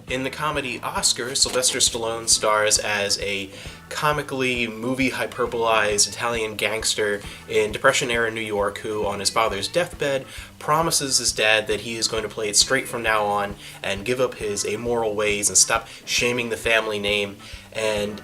In the comedy Oscar, Sylvester Stallone stars as a comically movie hyperbolized Italian gangster in Depression-era New York who, on his father's deathbed, promises his dad that he is going to play it straight from now on and give up his amoral ways and stop shaming the family name. And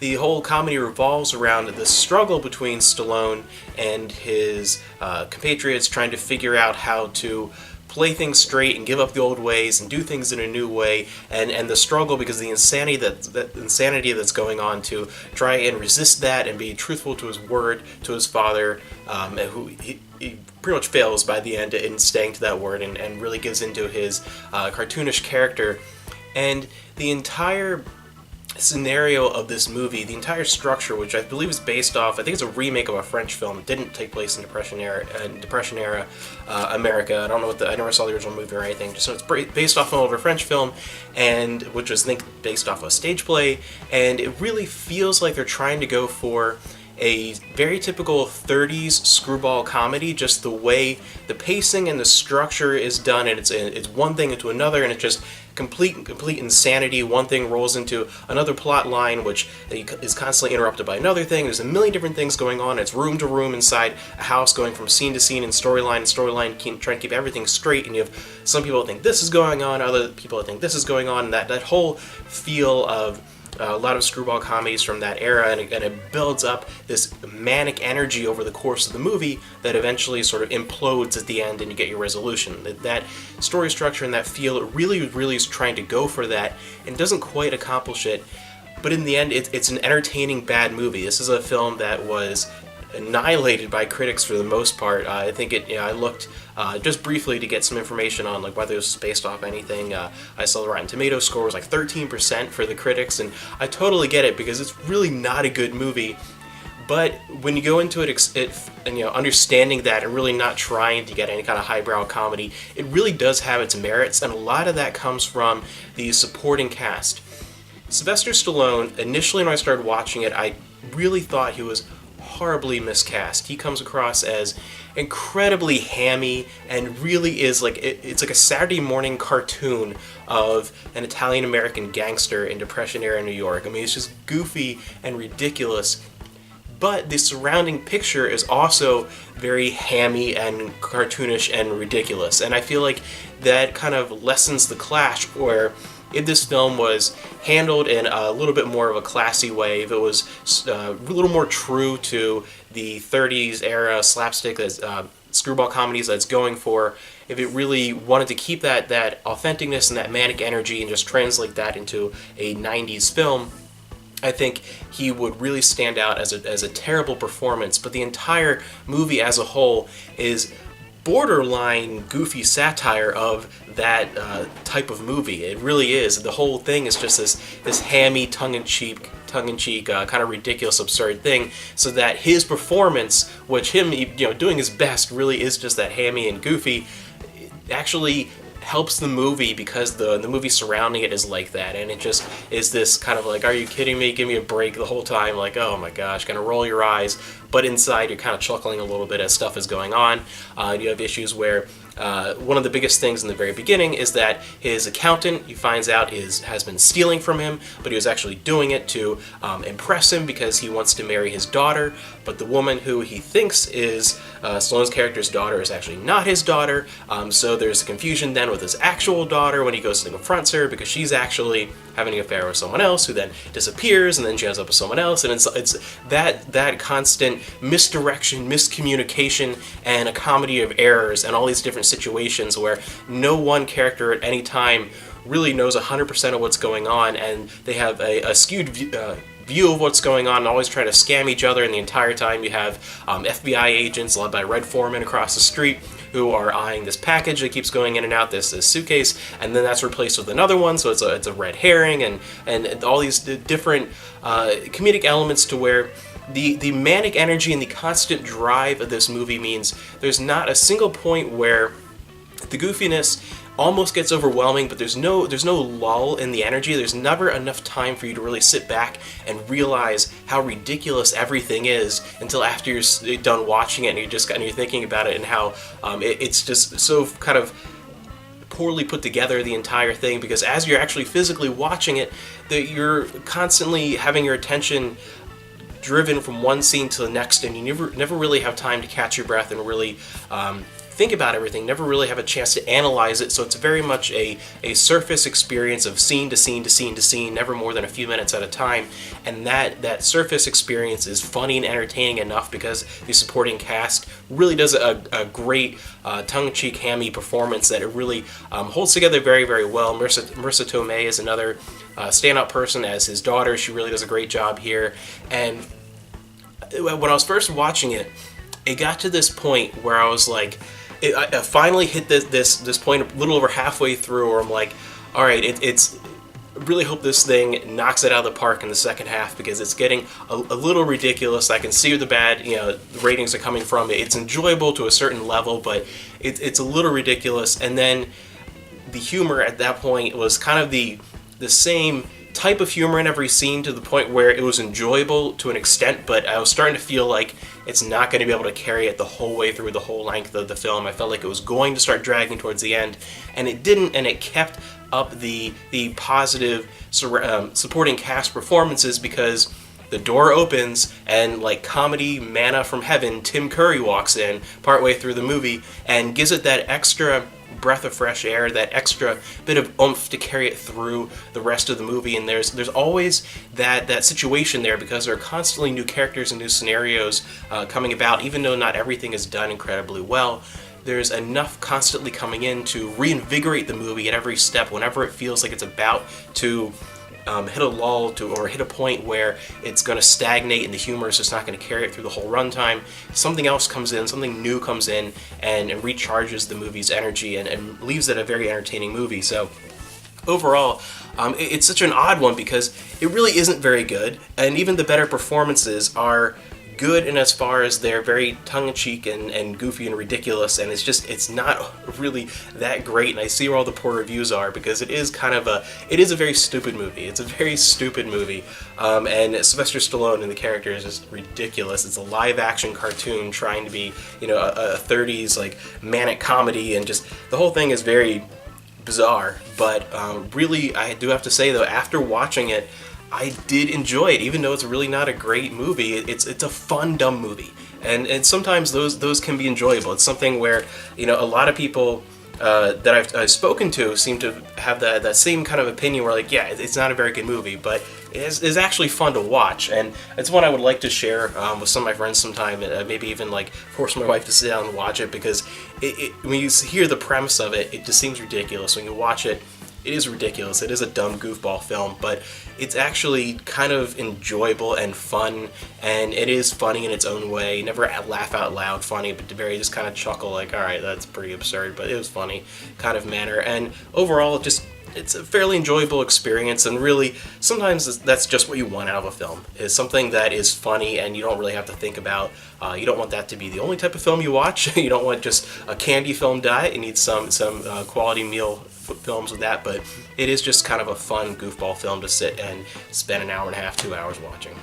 the whole comedy revolves around the struggle between Stallone and his compatriots trying to figure out how to play things straight and give up the old ways and do things in a new way, and the struggle because the insanity that's going on to try and resist that and be truthful to his word to his father, who he pretty much fails by the end in staying to that word and really gives into his cartoonish character. And the entire scenario of this movie, the entire structure, which I believe is based off, I think it's a remake of a French film. It didn't take place in Depression era America. I don't know I never saw the original movie or anything. Just so it's based off an older French film, and which was, I think, based off a stage play. And it really feels like they're trying to go for a very typical 30s screwball comedy, just the way the pacing and the structure is done, and it's one thing into another, and it's just complete insanity. One thing rolls into another plot line, which is constantly interrupted by another thing. There's a million different things going on. It's room to room inside a house, going from scene to scene, and storyline, trying to keep everything straight. And you have some people that think this is going on, other people that think this is going on, and that whole feel of a lot of screwball comedies from that era, and it builds up this manic energy over the course of the movie that eventually sort of implodes at the end and you get your resolution. That story structure and that feel, it really is trying to go for that and doesn't quite accomplish it, but in the end it's an entertaining bad movie. This is a film that was annihilated by critics for the most part. I think I looked just briefly to get some information on like whether it was based off anything. I saw the Rotten Tomatoes score was like 13% for the critics, and I totally get it because it's really not a good movie. But when you go into it understanding that and really not trying to get any kind of highbrow comedy, it really does have its merits, and a lot of that comes from the supporting cast. Sylvester Stallone, initially when I started watching it, I really thought he was horribly miscast. He comes across as incredibly hammy and really is like it's like a Saturday morning cartoon of an Italian American gangster in Depression era New York. I mean, it's just goofy and ridiculous, but the surrounding picture is also very hammy and cartoonish and ridiculous, and I feel like that kind of lessens the clash. Where if this film was handled in a little bit more of a classy way, if it was a little more true to the 30s era slapstick screwball comedies that's going for, if it really wanted to keep that authenticness and that manic energy and just translate that into a 90s film, I think he would really stand out as a terrible performance. But the entire movie as a whole is borderline goofy satire of that type of movie. It really is. The whole thing is just this hammy, tongue-in-cheek, kind of ridiculous, absurd thing. So that his performance, which him doing his best, really is just that hammy and goofy, actually helps the movie because the movie surrounding it is like that, and it just is this kind of like, are you kidding me? Give me a break the whole time, like, oh my gosh, kind of roll your eyes, but inside you're kind of chuckling a little bit as stuff is going on. You have issues where one of the biggest things in the very beginning is that his accountant, he finds out, has been stealing from him, but he was actually doing it to impress him because he wants to marry his daughter, but the woman who he thinks is Stallone's character's daughter is actually not his daughter, so there's a confusion then with his actual daughter when he goes to confront her because she's actually having an affair with someone else who then disappears, and then she ends up with someone else, and it's that constant misdirection, miscommunication, and a comedy of errors and all these different situations where no one character at any time really knows 100% of what's going on, and they have a skewed view of what's going on and always try to scam each other, and the entire time you have FBI agents led by Red Foreman across the street who are eyeing this package that keeps going in and out, this suitcase, and then that's replaced with another one, so it's a red herring, and all these different comedic elements to where the manic energy and the constant drive of this movie means there's not a single point where the goofiness almost gets overwhelming, but there's no lull in the energy. There's never enough time for you to really sit back and realize how ridiculous everything is until after you're done watching it and you're thinking about it and how it's just so kind of poorly put together, the entire thing, because as you're actually physically watching it, that you're constantly having your attention driven from one scene to the next, and you never really have time to catch your breath and really think about everything, never really have a chance to analyze it. So it's very much a surface experience of scene to scene to scene to scene, never more than a few minutes at a time. And that surface experience is funny and entertaining enough because the supporting cast really does a great tongue-in-cheek, hammy performance that it really holds together very, very well. Marissa Tomei is another standout person as his daughter. She really does a great job here. And when I was first watching it, it got to this point where I was like, I finally hit this point a little over halfway through where I'm like, all right, it's really hope this thing knocks it out of the park in the second half, because it's getting a little ridiculous. I can see where the bad ratings are coming from. It's enjoyable to a certain level, but it's a little ridiculous. And then the humor at that point was kind of the same type of humor in every scene, to the point where it was enjoyable to an extent, but I was starting to feel like it's not going to be able to carry it the whole way through the whole length of the film. I felt like it was going to start dragging towards the end, and it didn't, and it kept up the positive supporting cast performances, because the door opens and, like comedy manna from heaven, Tim Curry walks in partway through the movie and gives it that extra breath of fresh air, that extra bit of oomph to carry it through the rest of the movie. And there's always that situation there, because there are constantly new characters and new scenarios coming about. Even though not everything is done incredibly well, there's enough constantly coming in to reinvigorate the movie at every step whenever it feels like it's about to hit a lull or hit a point where it's going to stagnate and the humor is just not going to carry it through the whole runtime. Something else comes in, something new comes in, and recharges the movie's energy and leaves it a very entertaining movie. So overall, it's such an odd one, because it really isn't very good, and even the better performances are good in as far as they're very tongue-in-cheek and goofy and ridiculous, and it's not really that great. And I see where all the poor reviews are, because it is a very stupid movie. It's a very stupid movie, and Sylvester Stallone and the character is just ridiculous. It's a live-action cartoon trying to be a 30s like manic comedy, and just the whole thing is very bizarre. But really, I do have to say though, after watching it, I did enjoy it, even though it's really not a great movie. It's a fun, dumb movie, and sometimes those can be enjoyable. It's something where a lot of people that I've spoken to seem to have that same kind of opinion, where like, yeah, it's not a very good movie, but it's actually fun to watch, and it's one I would like to share with some of my friends sometime, and maybe even like force my wife to sit down and watch it, because when you hear the premise of it, it just seems ridiculous. When you watch it, it is ridiculous. It is a dumb goofball film, but it's actually kind of enjoyable and fun, and it is funny in its own way. Never laugh out loud funny, but very just kind of chuckle like, all right, that's pretty absurd, but it was funny kind of manner. And overall, it's a fairly enjoyable experience, and really, sometimes that's just what you want out of a film, is something that is funny and you don't really have to think about. You don't want that to be the only type of film you watch. You don't want just a candy film diet. You need some quality meal films with that, but it is just kind of a fun goofball film to sit and spend an hour and a half, 2 hours watching.